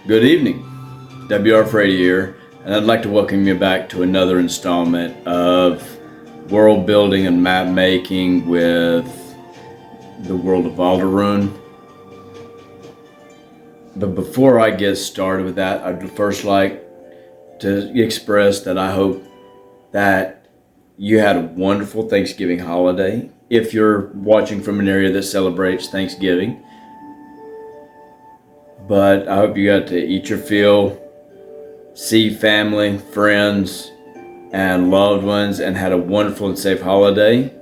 Good evening, WR Frady here, and I'd like to welcome you back to another installment of world building and map making with the World of Alderrhūn. But before I get started with that, I'd first like to express that I hope that you had a wonderful Thanksgiving holiday. If you're watching from an area that celebrates Thanksgiving, but I hope you got to eat your fill, see family, friends, and loved ones, and had a wonderful and safe holiday.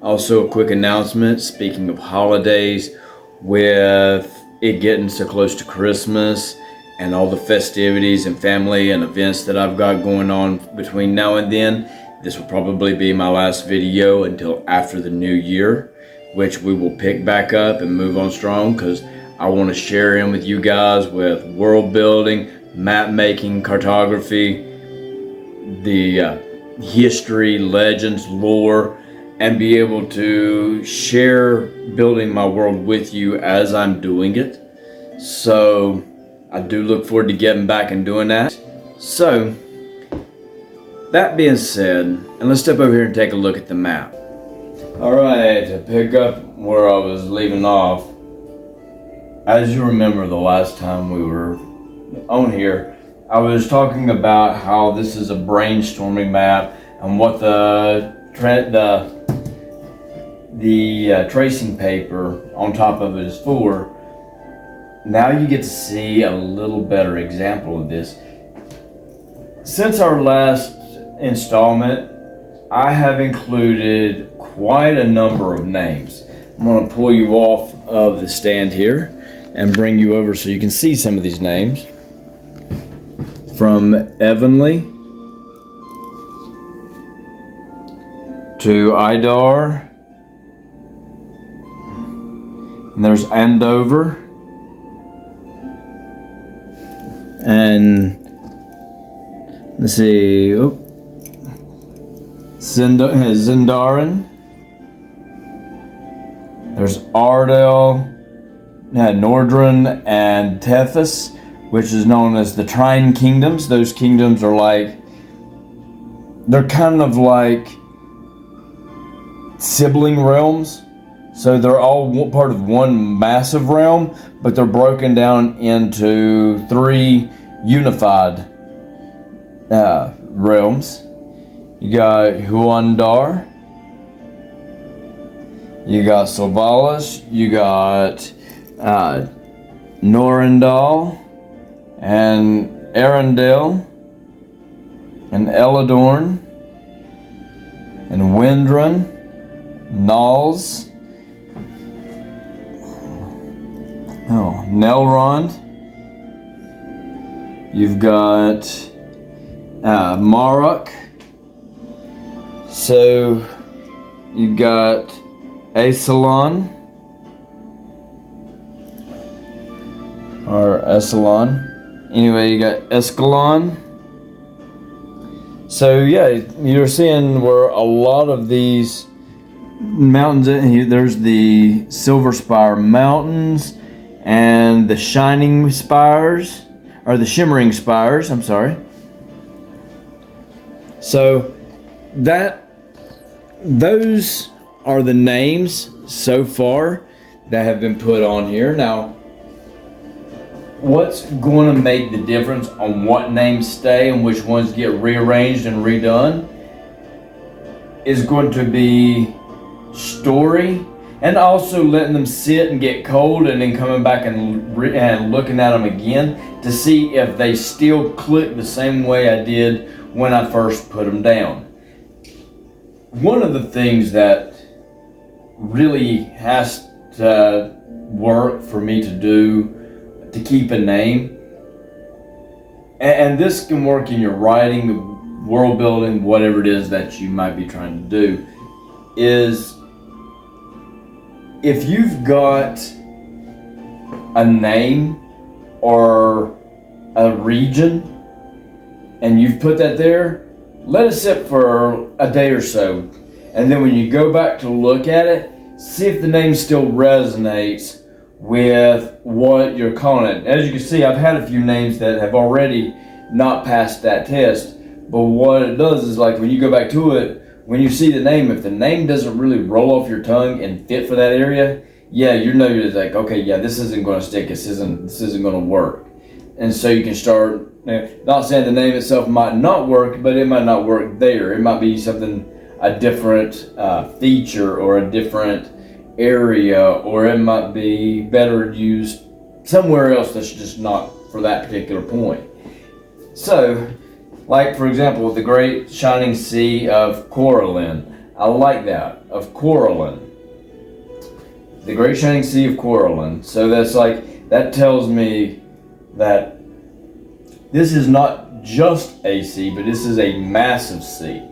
Also, a quick announcement, speaking of holidays, with it getting so close to Christmas and all the festivities and family and events that I've got going on between now and then, this will probably be my last video until after the new year, which we will pick back up and move on strong, because I want to share in with you guys with world building, map making, cartography, the history, legends, lore, and be able to share building my world with you as I'm doing it. So I do look forward to getting back and doing that. So that being said, and let's step over here and take a look at the map. Alright, to pick up where I was leaving off, as you remember the last time we were on here, I was talking about how this is a brainstorming map and what the tracing paper on top of it is for. Now you get to see a little better example of this. Since our last installment, I have included quite a number of names. I'm going to pull you off of the stand here and bring you over so you can see some of these names. From Evenly to Idar, and there's Andover, and let's see, Xhændora. There's Ardell, Nordrun, and Tethys, which is known as the Trine Kingdoms. Those kingdoms are like, they're kind of like sibling realms. So they're all part of one massive realm, but they're broken down into three unified realms. You got Huandar, you got Sylvalis, you got Norendal, and Arendelle, and Eladorn, and Windrun, Nals, Nelrond. You've got Maruk. So you've got Asalon, or Esalon. Anyway, you got Escalon. So yeah, you're seeing where a lot of these mountains, there's the Silver Spire Mountains and the Shining Spires, or the Shimmering Spires, I'm sorry. So those are the names so far that have been put on here. Now, what's going to make the difference on what names stay and which ones get rearranged and redone is going to be story, and also letting them sit and get cold and then coming back and looking at them again to see if they still click the same way I did when I first put them down. One of the things that really has to work for me to do to keep a name, and this can work in your writing, world building, whatever it is that you might be trying to do, is if you've got a name or a region and you've put that there, let it sit for a day or so, and then when you go back to look at it, see if the name still resonates with what you're calling it. As you can see, I've had a few names that have already not passed that test, but what it does is, like, when you go back to it, when you see the name, if the name doesn't really roll off your tongue and fit for that area, yeah, you know, you're like, okay, yeah, this isn't going to stick, this isn't going to work. And so you can start, not saying the name itself might not work, but it might not work there. It might be something, a different feature or a different area, or it might be better used somewhere else that's just not for that particular point. So, like, for example, the Great Shining Sea of Coralline. I like that, of Coralline. The Great Shining Sea of Coralline. So that's like, that tells me that this is not just a sea, but this is a massive sea.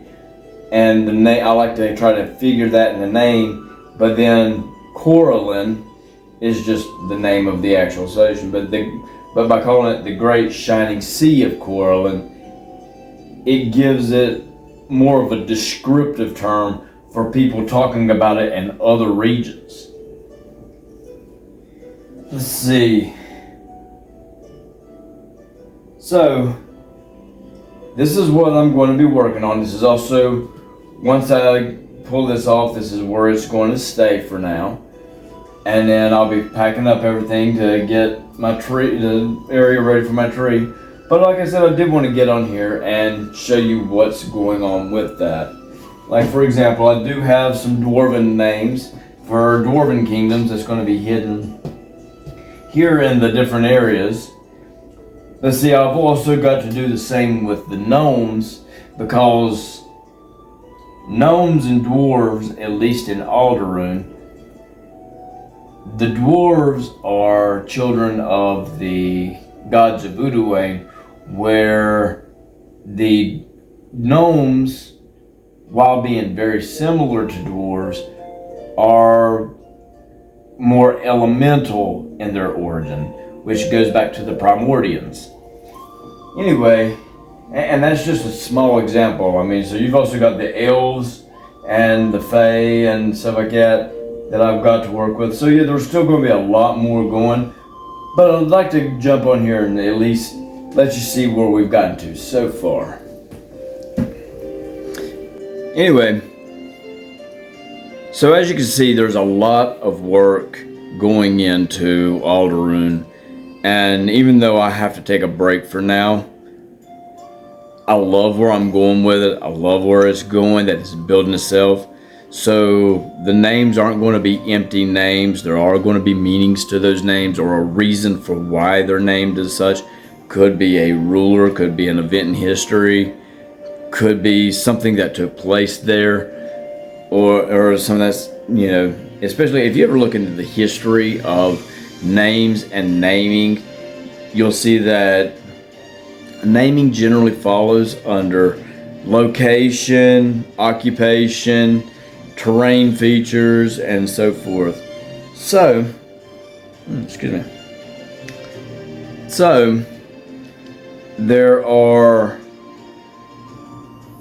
And the name, I like to try to figure that in the name, but then Coralline is just the name of the actual ocean. But by calling it the Great Shining Sea of Coralline, it gives it more of a descriptive term for people talking about it in other regions. Let's see. So, this is what I'm going to be working on. This is also, once I pull this off, this is where it's going to stay for now. And then I'll be packing up everything to get my tree, the area ready for my tree. But like I said, I did want to get on here and show you what's going on with that. Like, for example, I do have some dwarven names for dwarven kingdoms that's going to be hidden here in the different areas. But see, I've also got to do the same with the gnomes, because gnomes and dwarves, at least in Alderrhūn, the dwarves are children of the gods of Alderrhūn, where the gnomes, while being very similar to dwarves, are more elemental in their origin, which goes back to the Primordians. Anyway, and that's just a small example. I mean, so you've also got the elves and the fae and stuff like that I've got to work with. So yeah, there's still going to be a lot more going, but I'd like to jump on here and at least let you see where we've gotten to so far. Anyway, so as you can see, there's a lot of work going into Alderrhūn. And even though I have to take a break for now, I love where I'm going with it. I love where it's going, that it's building itself. So the names aren't going to be empty names. There are going to be meanings to those names, or a reason for why they're named as such. Could be a ruler, could be an event in history, could be something that took place there, or something that's, you know, especially if you ever look into the history of names and naming, you'll see that naming generally follows under location, occupation, terrain features, and so forth. So, excuse me. So, there are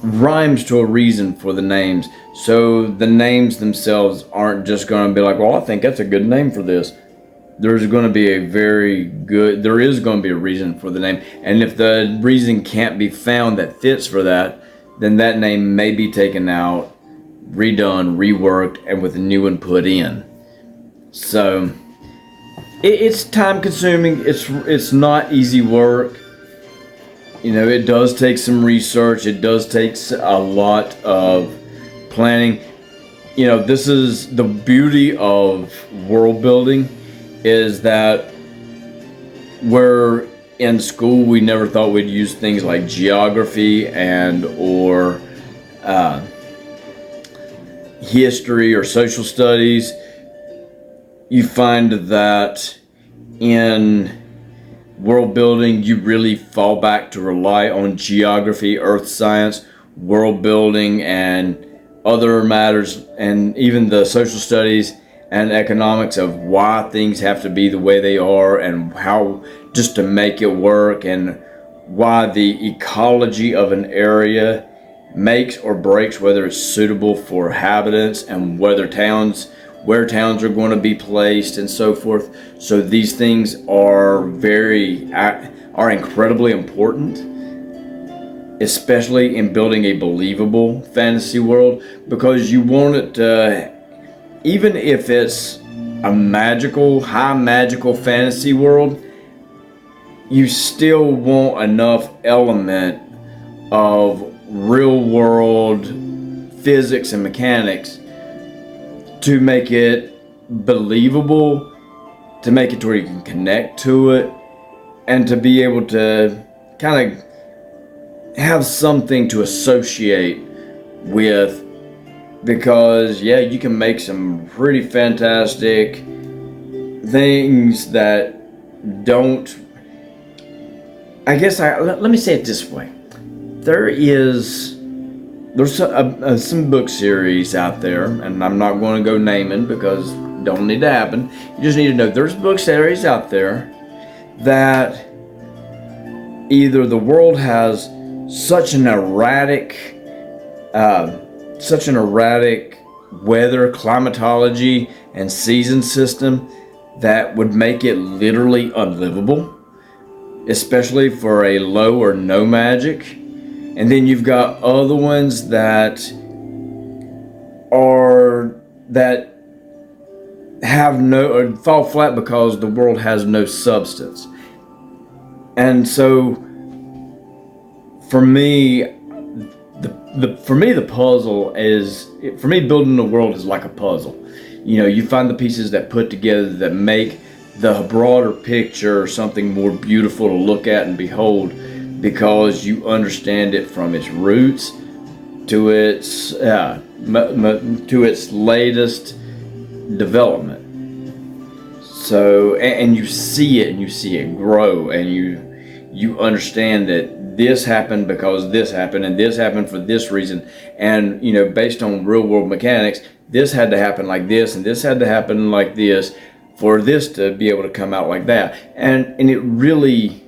rhymes to a reason for the names. So the names themselves aren't just going to be like, well, I think that's a good name for this. There's going to be there is going to be a reason for the name. And if the reason can't be found that fits for that, then that name may be taken out, redone, reworked, and with a new one put in. So it's time consuming. It's not easy work. You know, it does take some research. It does take a lot of planning. You know, this is the beauty of world building, is that where in school we never thought we'd use things like geography and or history or social studies. You find that in world building, you really fall back to rely on geography, earth science, world building, and other matters, and even the social studies and economics of why things have to be the way they are, and how just to make it work, and why the ecology of an area makes or breaks whether it's suitable for inhabitants, and whether towns where towns are going to be placed and so forth. So these things are incredibly important, especially in building a believable fantasy world, because you want it to, even if it's a high magical fantasy world, you still want enough element of real world physics and mechanics to make it believable, to make it to where you can connect to it, and to be able to kind of have something to associate with. Because yeah, you can make some pretty fantastic things that don't, I guess let me say it this way. There's some book series out there, and I'm not going to go naming because don't need to happen. You just need to know there's book series out there that either the world has such an erratic weather, climatology, and season system that would make it literally unlivable, especially for a low or no magic. And then you've got other ones that have no, or fall flat because the world has no substance. And so for me, the puzzle is, for me, building the world is like a puzzle. You know, you find the pieces that put together that make the broader picture something more beautiful to look at and behold, because you understand it from its roots to its latest development. So, and you see it, and you see it grow, and you understand that this happened because this happened, and this happened for this reason, and you know, based on real world mechanics, this had to happen like this, and this had to happen like this for this to be able to come out like that, and it really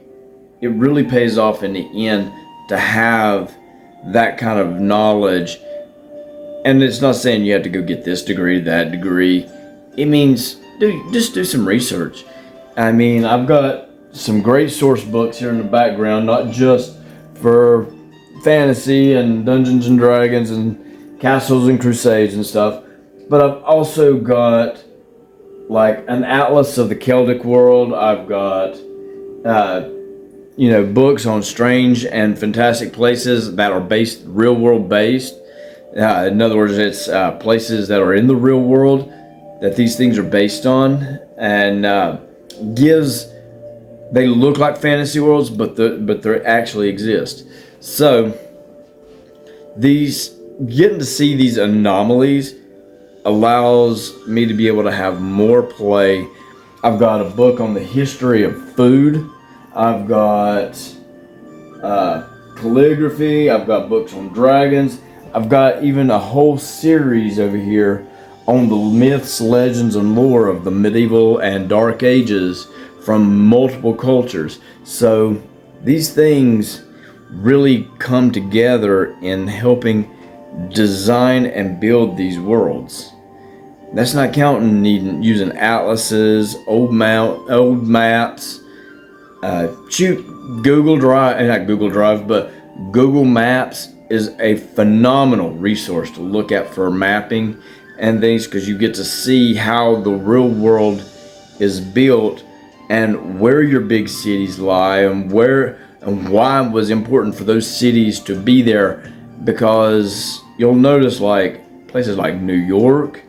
pays off in the end to have that kind of knowledge. And it's not saying you have to go get this degree, that degree. It means just do some research. I mean, I've got some great source books here in the background, not just for fantasy and Dungeons and Dragons and Castles and Crusades and stuff, but I've also got like an atlas of the Celtic world. I've got books on strange and fantastic places that are real world based. In other words, it's places that are in the real world that these things are based on, and they look like fantasy worlds, but they actually exist. So getting to see these anomalies allows me to be able to have more play. I've got a book on the history of food. I've got calligraphy. I've got books on dragons. I've got even a whole series over here on the myths, legends, and lore of the medieval and dark ages from multiple cultures. So these things really come together in helping design and build these worlds. That's not counting using atlases, old maps. Google Maps is a phenomenal resource to look at for mapping and things, because you get to see how the real world is built and where your big cities lie and why it was important for those cities to be there. Because you'll notice like places like New York,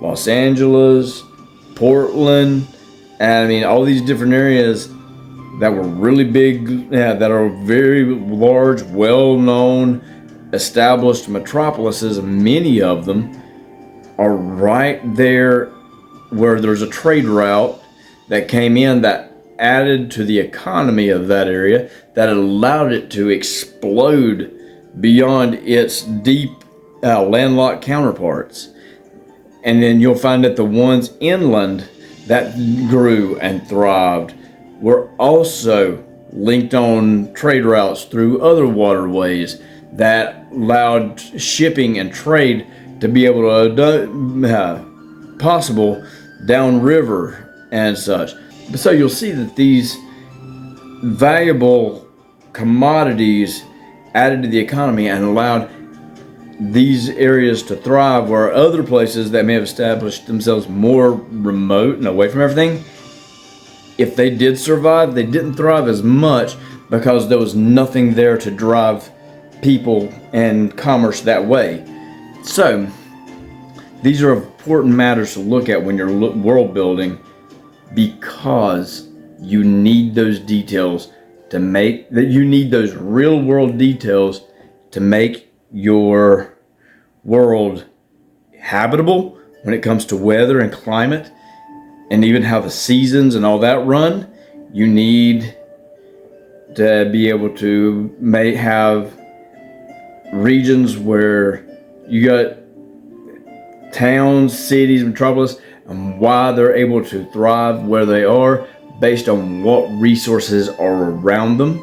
Los Angeles, Portland, and I mean all these different areas that were really big, that are very large, well-known, established metropolises. Many of them are right there where there's a trade route that came in that added to the economy of that area, that allowed it to explode beyond its deep landlocked counterparts. And then you'll find that the ones inland that grew and thrived were also linked on trade routes through other waterways that allowed shipping and trade to be able to possible downriver and such. So you'll see that these valuable commodities added to the economy and allowed these areas to thrive, where other places that may have established themselves more remote and away from everything, if they did survive, they didn't thrive as much because there was nothing there to drive people and commerce that way. So these are important matters to look at when you're world building, because you need those details to make that. You need those real world details to make your world habitable when it comes to weather and climate, and even how the seasons and all that run. You need to be able to have regions where you got towns, cities, metropolis, and why they're able to thrive where they are based on what resources are around them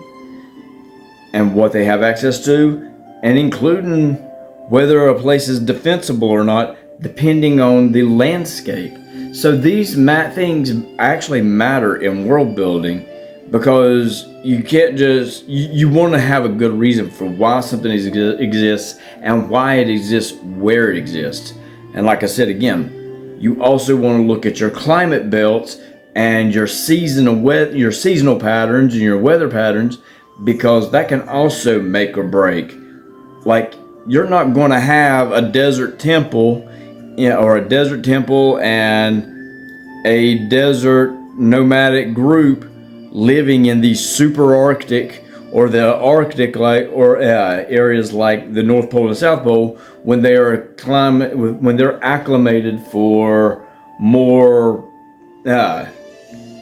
and what they have access to, and including whether a place is defensible or not, depending on the landscape. So these things actually matter in world building, because you can't just, you want to have a good reason for why something exists and why it exists where it exists. And like I said again, you also want to look at your climate belts and your seasonal patterns and your weather patterns, because that can also make or break. Like, you're not going to have a desert temple, or a desert temple and a desert nomadic group living in the super Arctic or the Arctic, areas like the North Pole and South Pole, when they're acclimated for more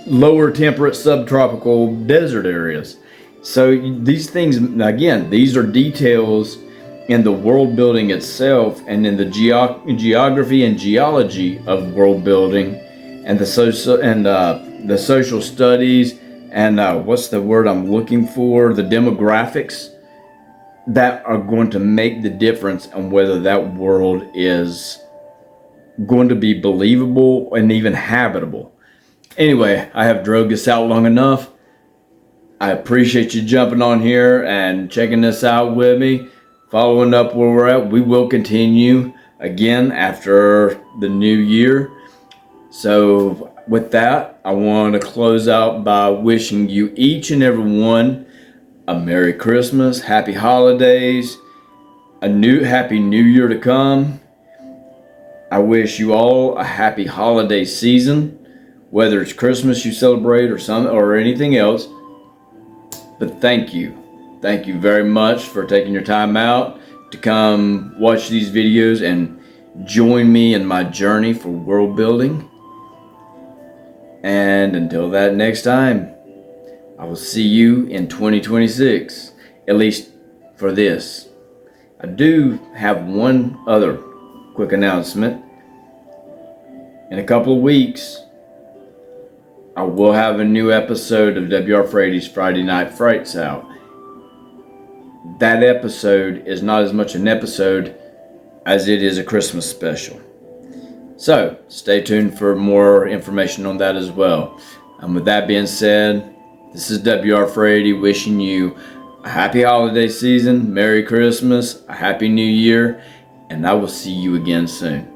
lower temperate subtropical desert areas. So these things, again, these are details in the world building itself, and in the geography and geology of world building, and the social studies, and what's the word I'm looking for? The demographics that are going to make the difference on whether that world is going to be believable and even habitable. Anyway, I have drug this out long enough. I appreciate you jumping on here and checking this out with me, following up where we're at. We will continue again after the new year. So with that, I want to close out by wishing you each and every one a Merry Christmas, Happy Holidays, Happy New Year to come. I wish you all a happy holiday season, whether it's Christmas you celebrate or anything else. But thank you very much for taking your time out to come watch these videos and join me in my journey for world building. And until that next time, I will see you in 2026, at least for this. I do have one other quick announcement. In a couple of weeks, I will have a new episode of W.R. Frady's Friday Night Frights out. That episode is not as much an episode as it is a Christmas special. So stay tuned for more information on that as well. And with that being said, this is W.R. Frady wishing you a happy holiday season, Merry Christmas, a Happy New Year, and I will see you again soon.